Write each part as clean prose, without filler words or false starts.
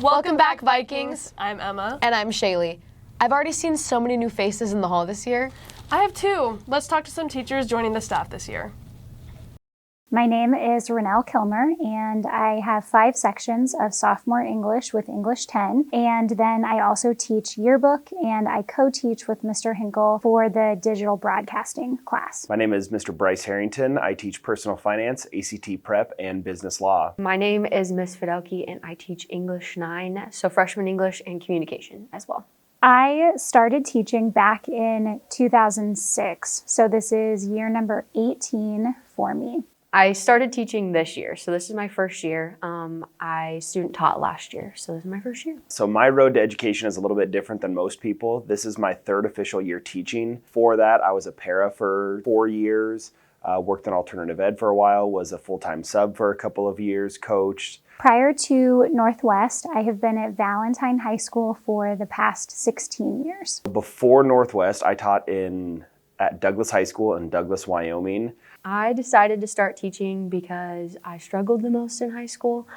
Welcome back, Vikings. I'm Emma. And I'm Shalee. I've already seen so many new faces in the hall this year. I have two. Let's talk to some teachers joining the staff this year. My name is Renelle Kilmer, and I have 5 sections of sophomore English with English 10. And then I also teach yearbook, and I co-teach with Mr. Hinkle for the digital broadcasting class. My name is Mr. Bryce Harrington. I teach personal finance, ACT prep, and business law. My name is Miss Fidelke, and I teach English 9, so freshman English and communication as well. I started teaching back in 2006, so this is year number 18 for me. I started teaching this year, so this is my first year. I student taught last year, so this is my first year. So my road to education is a little bit different than most people. This is my 3rd official year teaching. For that, I was a para for 4 years, worked in alternative ed for a while, was a full-time sub for a couple of years, coached. Prior to Northwest, I have been at Valentine High School for the past 16 years. Before Northwest, I taught at Douglas High School in Douglas, Wyoming. I decided to start teaching because I struggled the most in high school,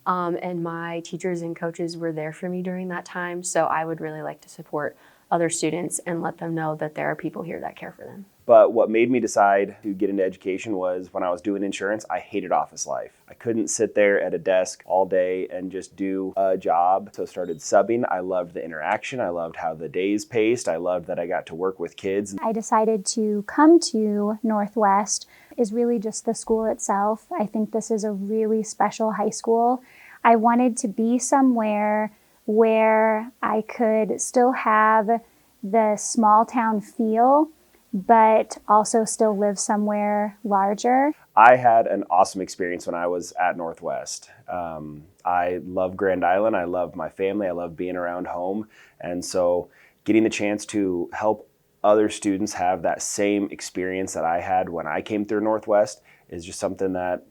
and my teachers and coaches were there for me during that time, so I would really like to support other students and let them know that there are people here that care for them. But what made me decide to get into education was when I was doing insurance, I hated office life. I couldn't sit there at a desk all day and just do a job. So I started subbing. I loved the interaction. I loved how the days paced. I loved that I got to work with kids. I decided to come to Northwest is really just the school itself. I think this is a really special high school. I wanted to be somewhere where I could still have the small town feel, but also still live somewhere larger. I had an awesome experience when I was at Northwest. I love Grand Island. I love my family. I love being around home. And so getting the chance to help other students have that same experience that I had when I came through Northwest is just something that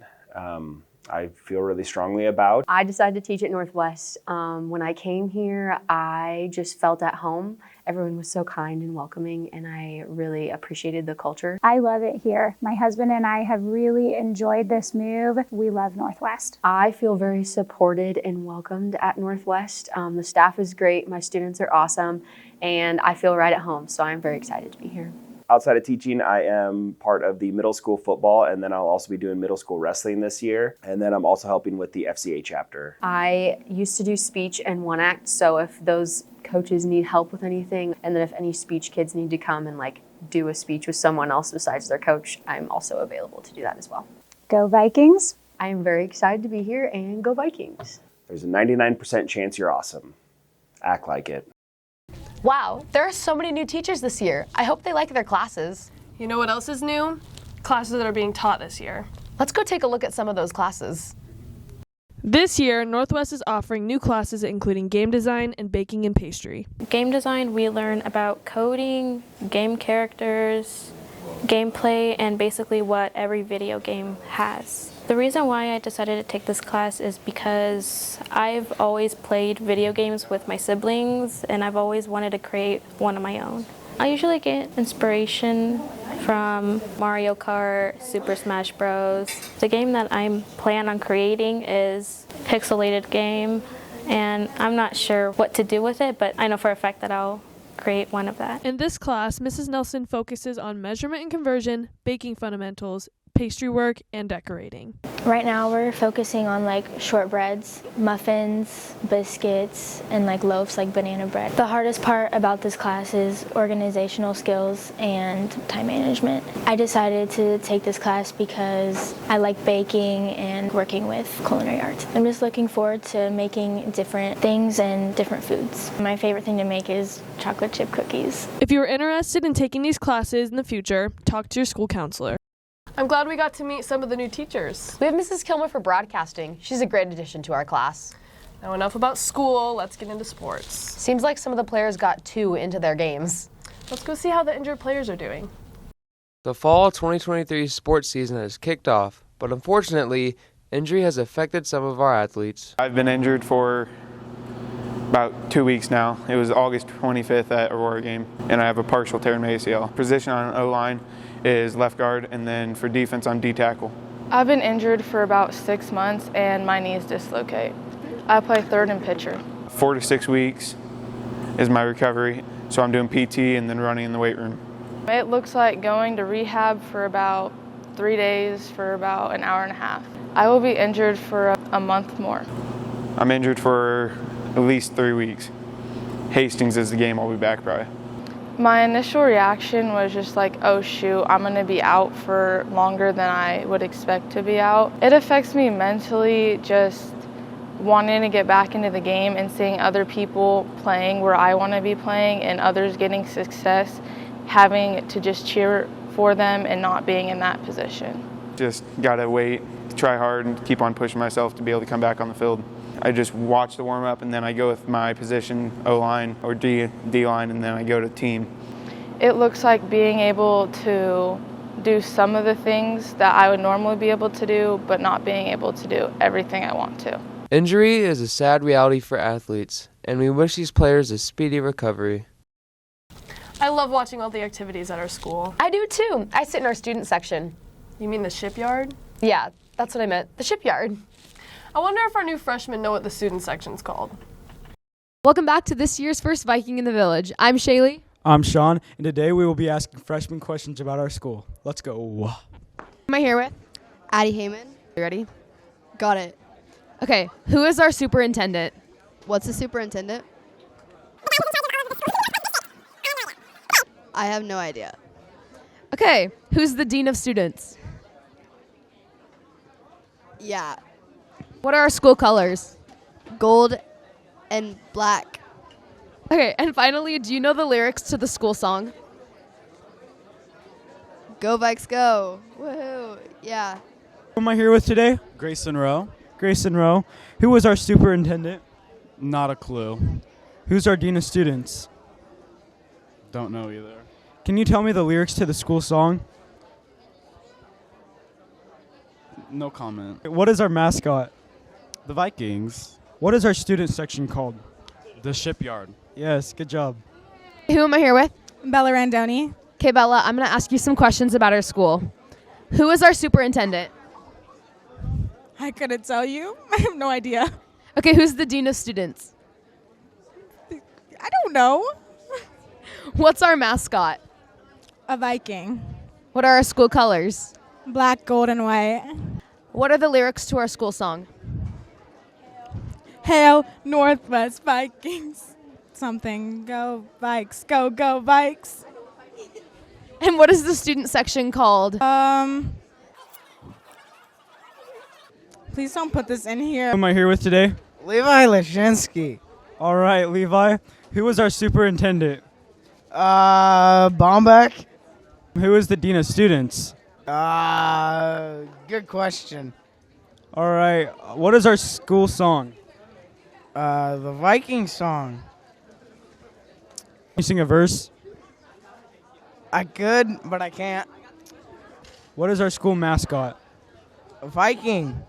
I feel really strongly about. I decided to teach at Northwest. When I came here, I just felt at home. Everyone was so kind and welcoming, and I really appreciated the culture. I love it here. My husband and I have really enjoyed this move. We love Northwest. I feel very supported and welcomed at Northwest. The staff is great, my students are awesome, and I feel right at home, so I'm very excited to be here. Outside of teaching, I am part of the middle school football, and then I'll also be doing middle school wrestling this year. And then I'm also helping with the FCA chapter. I used to do speech and 1-act, so if those coaches need help with anything, and then if any speech kids need to come and do a speech with someone else besides their coach, I'm also available to do that as well. Go Vikings! I am very excited to be here, and go Vikings! There's a 99% chance you're awesome. Act like it. Wow, there are so many new teachers this year. I hope they like their classes. You know what else is new? Classes that are being taught this year. Let's go take a look at some of those classes. This year, Northwest is offering new classes including game design and baking and pastry. Game design, we learn about coding, game characters, gameplay, and basically what every video game has. The reason why I decided to take this class is because I've always played video games with my siblings, and I've always wanted to create one of my own. I usually get inspiration from Mario Kart, Super Smash Bros. The game that I plan on creating is a pixelated game, and I'm not sure what to do with it, but I know for a fact that I'll create one of that. In this class, Mrs. Nelson focuses on measurement and conversion, baking fundamentals, pastry work, and decorating. Right now we're focusing on shortbreads, muffins, biscuits, and loaves like banana bread. The hardest part about this class is organizational skills and time management. I decided to take this class because I like baking and working with culinary arts. I'm just looking forward to making different things and different foods. My favorite thing to make is chocolate chip cookies. If you are interested in taking these classes in the future, talk to your school counselor. I'm glad we got to meet some of the new teachers. We have Mrs. Kilmer for broadcasting. She's a great addition to our class. Now enough about school, let's get into sports. Seems like some of the players got too into their games. Let's go see how the injured players are doing. The fall 2023 sports season has kicked off, but unfortunately, injury has affected some of our athletes. I've been injured for about 2 weeks now. It was August 25th at Aurora game, and I have a partial tear in my ACL. Position on O-line is left guard, and then for defense, I'm D tackle. I've been injured for about 6 months, and my knees dislocate. I play third and pitcher. 4 to 6 weeks is my recovery. So I'm doing PT and then running in the weight room. It looks like going to rehab for about 3 days for about an hour and a half. I will be injured for a month more. I'm injured for at least 3 weeks. Hastings is the game I'll be back by. My initial reaction was just like, oh shoot, I'm going to be out for longer than I would expect to be out. It affects me mentally, just wanting to get back into the game and seeing other people playing where I want to be playing and others getting success, having to just cheer for them and not being in that position. Just gotta wait, try hard, and keep on pushing myself to be able to come back on the field. I just watch the warm-up and then I go with my position, O-line or D-line, and then I go to team. It looks like being able to do some of the things that I would normally be able to do, but not being able to do everything I want to. Injury is a sad reality for athletes, and we wish these players a speedy recovery. I love watching all the activities at our school. I do too. I sit in our student section. You mean the shipyard? Yeah, that's what I meant. The shipyard. I wonder if our new freshmen know what the student section's called. Welcome back to this year's first Viking in the Village. I'm Shalee. I'm Sean, and today we will be asking freshmen questions about our school. Let's go. Who am I here with? Addie Heyman. You ready? Got it. Okay, who is our superintendent? What's a superintendent? I have no idea. Okay, who's the dean of students? Yeah. What are our school colors? Gold and black. Okay, and finally, do you know the lyrics to the school song? Go Vikes go. Woohoo. Yeah. Who am I here with today? Grayson Rowe. Grayson Rowe. Who was our superintendent? Not a clue. Who's our dean of students? Don't know either. Can you tell me the lyrics to the school song? No comment. What is our mascot? The Vikings. What is our student section called? The shipyard. Yes, good job. Who am I here with? Bella Randoni. Okay, Bella, I'm going to ask you some questions about our school. Who is our superintendent? I couldn't tell you. I have no idea. Okay, who's the dean of students? I don't know. What's our mascot? A Viking. What are our school colors? Black, gold, and white. What are the lyrics to our school song? Hail Northwest Vikings. Something. Go Vikes. Go, go Vikes. And what is the student section called? Please don't put this in here. Who am I here with today? Levi Lashinsky. All right, Levi. Who was our superintendent? Bombeck. Who is the dean of students? Good question. All right. What is our school song? The Viking song. Can you sing a verse? I could, but I can't. What is our school mascot? A Viking.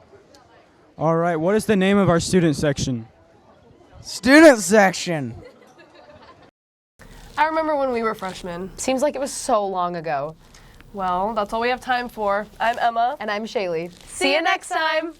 All right. What is the name of our student section? Student section. I remember when we were freshmen. Seems like it was so long ago. Well, that's all we have time for. I'm Emma. And I'm Shalee. See you next time.